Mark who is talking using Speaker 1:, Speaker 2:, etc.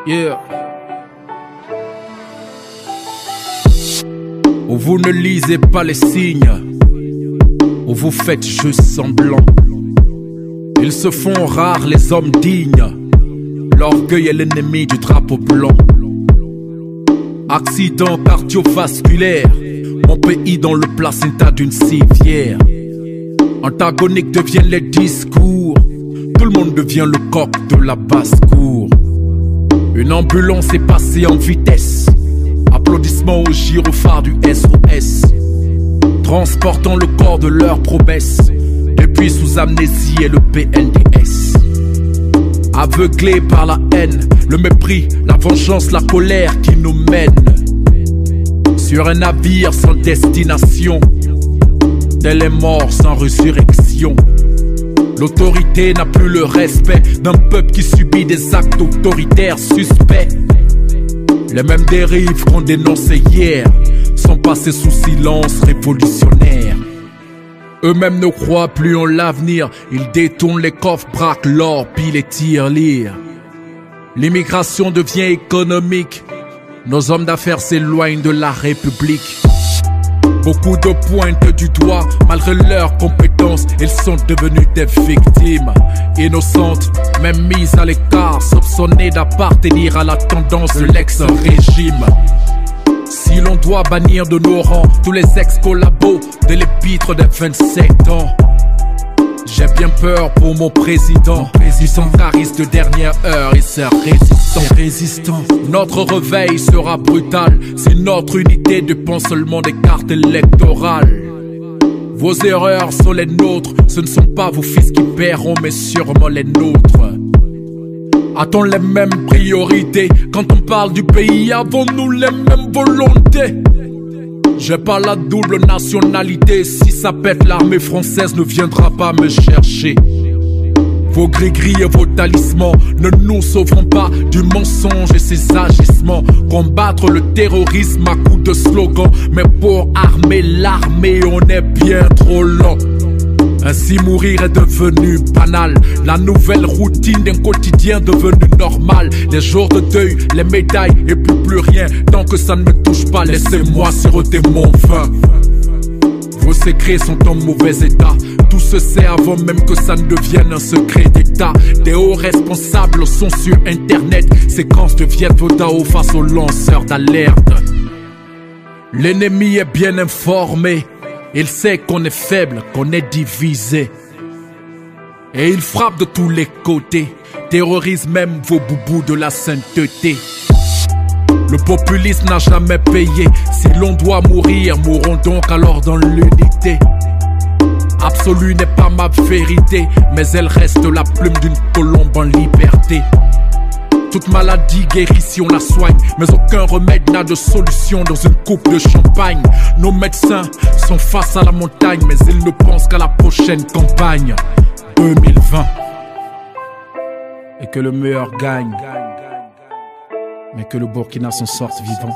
Speaker 1: Yeah. Où vous ne lisez pas les signes, où vous faites juste semblant. Ils se font rares les hommes dignes. L'orgueil est l'ennemi du drapeau blanc. Accident cardiovasculaire, mon pays dans le placenta d'une civière. Antagoniques deviennent les discours, tout le monde devient le coq de la basse-cour. Une ambulance est passée en vitesse, applaudissements au gyrophare du SOS, transportant le corps de leur promesse, depuis sous amnésie et le PNDS. Aveuglés par la haine, le mépris, la vengeance, la colère qui nous mènent sur un navire sans destination, tel est mort sans résurrection. L'autorité n'a plus le respect d'un peuple qui subit des actes autoritaires suspects. Les mêmes dérives qu'on dénonçait hier sont passées sous silence révolutionnaire. Eux-mêmes ne croient plus en l'avenir, ils détournent les coffres, braquent l'or, puis les tirent-lire. L'immigration devient économique, nos hommes d'affaires s'éloignent de la République. Beaucoup de pointent du doigt, malgré leurs compétences, ils sont devenus des victimes innocentes, même mises à l'écart, soupçonnées d'appartenir à la tendance de l'ex-régime. Si l'on doit bannir de nos rangs tous les ex-collabos de l'épître des 27 ans, j'ai bien peur pour mon président. Ils sont caristes de dernière heure, ils sont résistants. Notre réveil sera brutal si notre unité dépend seulement des cartes électorales. Vos erreurs sont les nôtres, ce ne sont pas vos fils qui paieront, mais sûrement les nôtres. A-t-on les mêmes priorités? Quand on parle du pays, avons-nous les mêmes volontés? J'ai pas la double nationalité, si ça pète l'armée française ne viendra pas me chercher. Vos gris-gris et vos talismans ne nous sauveront pas du mensonge et ses agissements. Combattre le terrorisme à coups de slogan, mais pour armer l'armée on est bien trop lent. Ainsi mourir est devenu banal, la nouvelle routine d'un quotidien devenu normal. Les jours de deuil, les médailles et plus rien. Tant que ça ne me touche pas, laissez-moi siroter mon vin. Vos secrets sont en mauvais état, tout se sait avant même que ça ne devienne un secret d'état. Des hauts responsables sont sur internet, séquences deviennent vos DAO face aux lanceurs d'alerte. L'ennemi est bien informé, il sait qu'on est faible, qu'on est divisé. Et il frappe de tous les côtés, terrorise même vos boubous de la sainteté. Le populisme n'a jamais payé, si l'on doit mourir, mourons donc alors dans l'unité. Absolue n'est pas ma vérité, mais elle reste la plume d'une colombe en liberté. Toute maladie guérit si on la soigne, mais aucun remède n'a de solution dans une coupe de champagne. Nos médecins sont face à la montagne, mais ils ne pensent qu'à la prochaine campagne 2020. Et que le meilleur gagne, mais que le Burkina s'en sorte vivant.